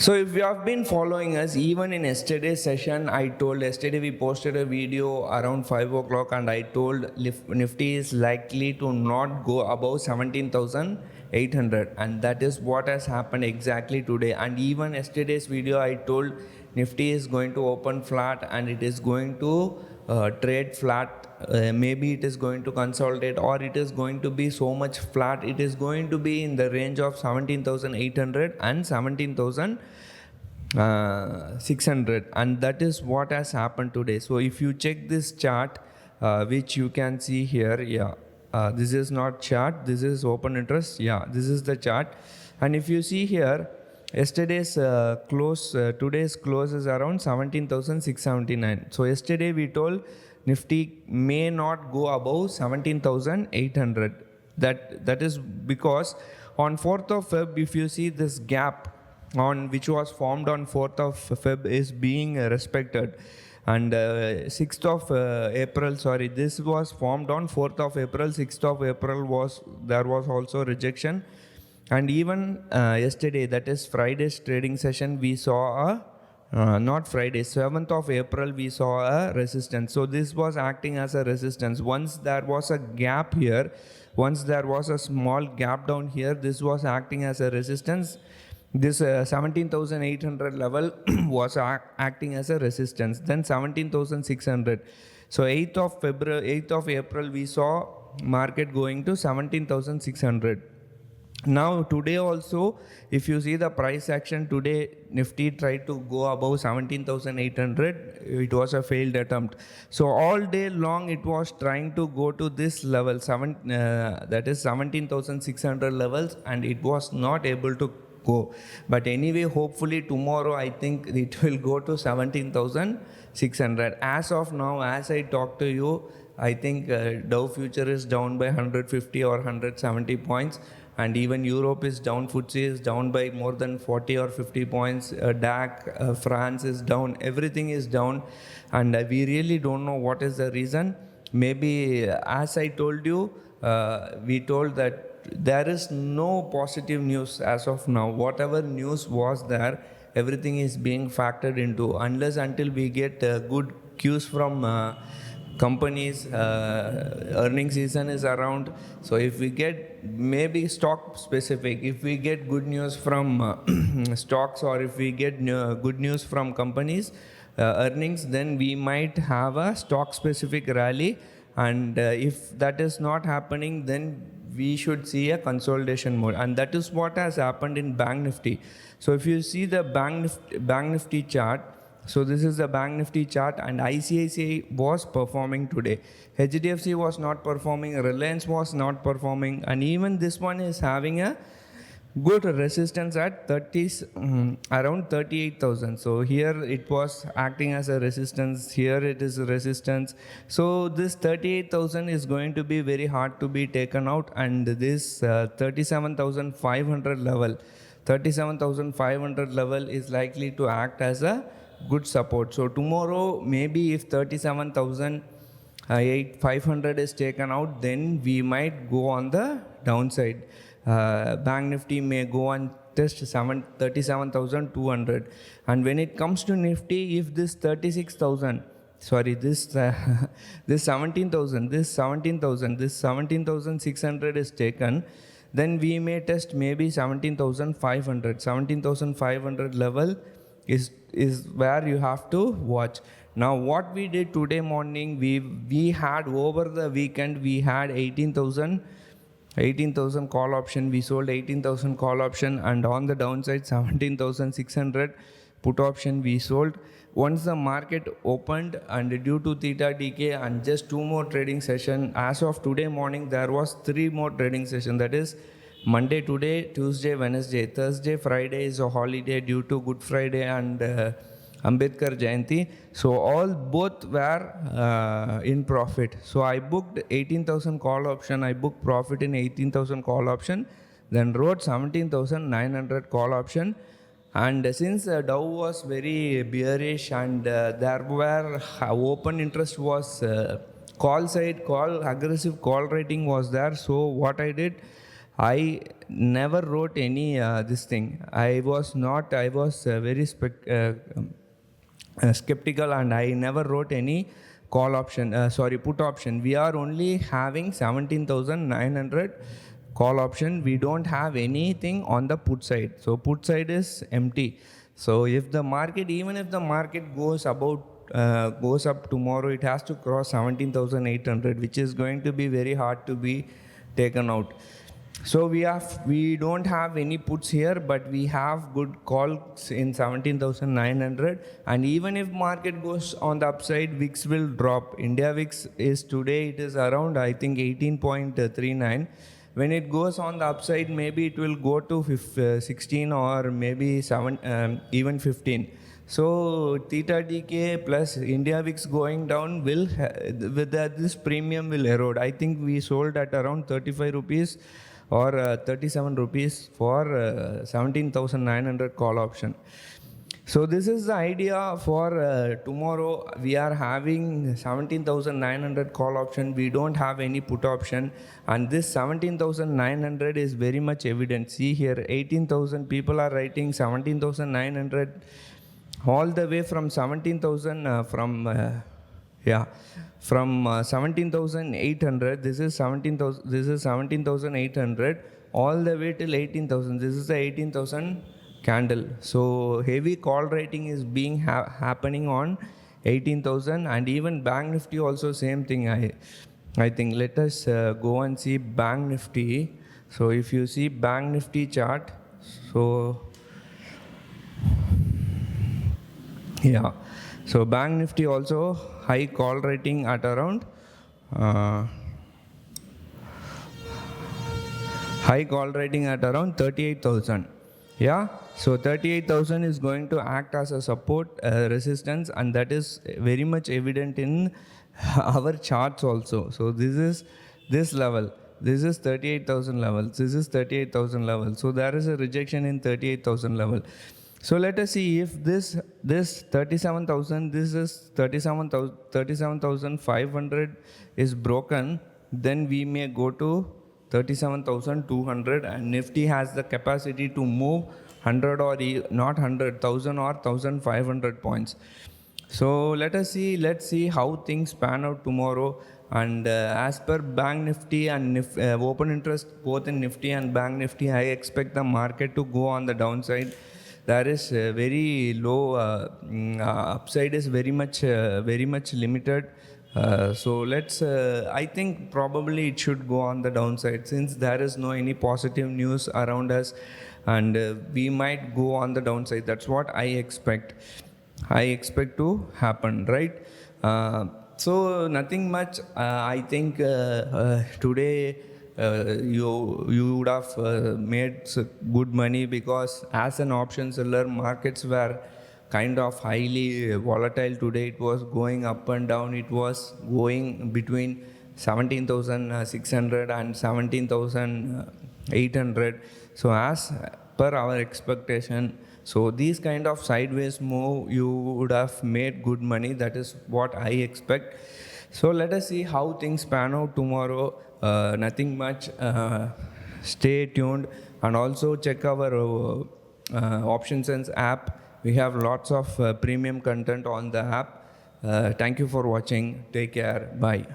So if you have been following us, even in yesterday's session, yesterday we posted a video around 5 o'clock and I told Nifty is likely to not go above 17,800, and that is what has happened exactly today. And even yesterday's video I told Nifty is going to open flat and it is going to trade flat. Maybe it is going to consolidate, or it is going to be so much flat. It is going to be in the range of 17,800 and 17,600, and that is what has happened today. So if you check this chart, which you can see here, this is not chart, this is open interest. This is the chart, and if you see here, yesterday's today's close is around 17,679. So yesterday we told Nifty may not go above 17,800. That is because on 4th of Feb, if you see this gap on which was formed on 4th of Feb is being respected, and 6th of April, this was formed on 4th of April, 6th of April was also rejection, and even yesterday, that is Friday's trading session, we saw not Friday, 7th of April, we saw a resistance. So this was acting as a resistance. Once there was a gap here, once there was a small gap down here, this was acting as a resistance. This 17,800 level was acting as a resistance. Then 17,600. So 8th of April, we saw market going to 17,600. Now today also, if you see the price action today, Nifty tried to go above 17,800. It was a failed attempt. So all day long it was trying to go to this level, that is 17,600 levels, and it was not able to go. But anyway, hopefully tomorrow I think it will go to 17,600. As of now, as I talk to you, I think Dow future is down by 150 or 170 points. And even Europe is down, FTSE is down by more than 40 or 50 points, DAC, France is down, everything is down, and we really don't know what is the reason. Maybe, as I told you, we told that there is no positive news as of now. Whatever news was there, everything is being factored into, until we get good cues from companies. Earning season is around, so if we get maybe stock specific, if we get good news from stocks, or if we get good news from companies earnings, then we might have a stock specific rally, and if that is not happening, then we should see a consolidation mode, and that is what has happened in Bank Nifty. So if you see the Bank Nifty chart, so this is the Bank Nifty chart, and ICICI was performing today. HDFC was not performing, Reliance was not performing, and even this one is having a good resistance at around 38,000. So here it was acting as a resistance, here it is a resistance. So this 38,000 is going to be very hard to be taken out, and this 37,500 level is likely to act as a good support. So tomorrow, maybe if 37,500 is taken out, then we might go on the downside. Bank Nifty may go and test 37,200. And when it comes to Nifty, if this 17,600 is taken, then we may test maybe 17,500. 17,500 level is where you have to watch. Now what we did today morning, we had over the weekend, we had 18,000 call option. We sold 18,000 call option, and on the downside 17,600 put option we sold. Once the market opened, and due to theta decay and just 2 more trading session, as of today morning there was 3 more trading session, that is Monday today, Tuesday, Wednesday, Thursday, Friday is a holiday due to Good Friday and Ambedkar Jayanti. So both were in profit. So I booked 18,000 call option. I booked profit in 18,000 call option. Then wrote 17,900 call option. And since Dow was very bearish, and there were open interest was aggressive call rating was there. So what I did, I never wrote any this thing. I was very skeptical, and I never wrote any put option. We are only having 17,900 call option. We don't have anything on the put side. So put side is empty. So if the market, even if the market goes up tomorrow, it has to cross 17,800, which is going to be very hard to be taken out. So we don't have any puts here, but we have good calls in 17,900. And even if market goes on the upside, VIX will drop. India VIX is today, it is around, I think, 18.39. When it goes on the upside, maybe it will go to 16 or maybe even 15. So theta DK plus India VIX going down will with that, this premium will erode. I think we sold at around 35 rupees or 37 rupees for 17,900 call option. So this is the idea for tomorrow. We are having 17,900 call option. We don't have any put option, and this 17,900 is very much evident. See here, 18,000 people are writing 17,900 all the way from 17,000 from 17,800. This is 17,000. This is 17,800 all the way till 18,000. This is the 18,000 candle. So heavy call rating is being happening on 18,000, and even Bank Nifty also same thing. I think let us go and see Bank Nifty. So if you see Bank Nifty chart, so yeah, so Bank Nifty also high call rating at around high call rating at around 38,000. Yeah, so 38,000 is going to act as a support resistance, and that is very much evident in our charts also. So this is this level. This is 38,000 level. This is 38,000 level. So there is a rejection in 38,000 level. So let us see if this 37,000, this is 37,500 is broken, then we may go to 37,200, and Nifty has the capacity to move 100 or not 100,000 or 1,500 points. So let's see how things pan out tomorrow. And as per Bank Nifty and open interest both in Nifty and Bank Nifty, I expect the market to go on the downside. There is very low upside is very much limited. So I think probably it should go on the downside, since there is no any positive news around us, and we might go on the downside. That's what I expect to happen, right? So nothing much. I think today you would have made good money, because as an option seller, markets were kind of highly volatile today. It was going up and down. It was going between 17,600 and 17,800. So as per our expectation, so these kind of sideways move, you would have made good money. That is what I expect. So let us see how things pan out tomorrow. Nothing much. Stay tuned, and also check our Option Sense app. We have lots of premium content on the app. Thank you for watching. Take care. Bye.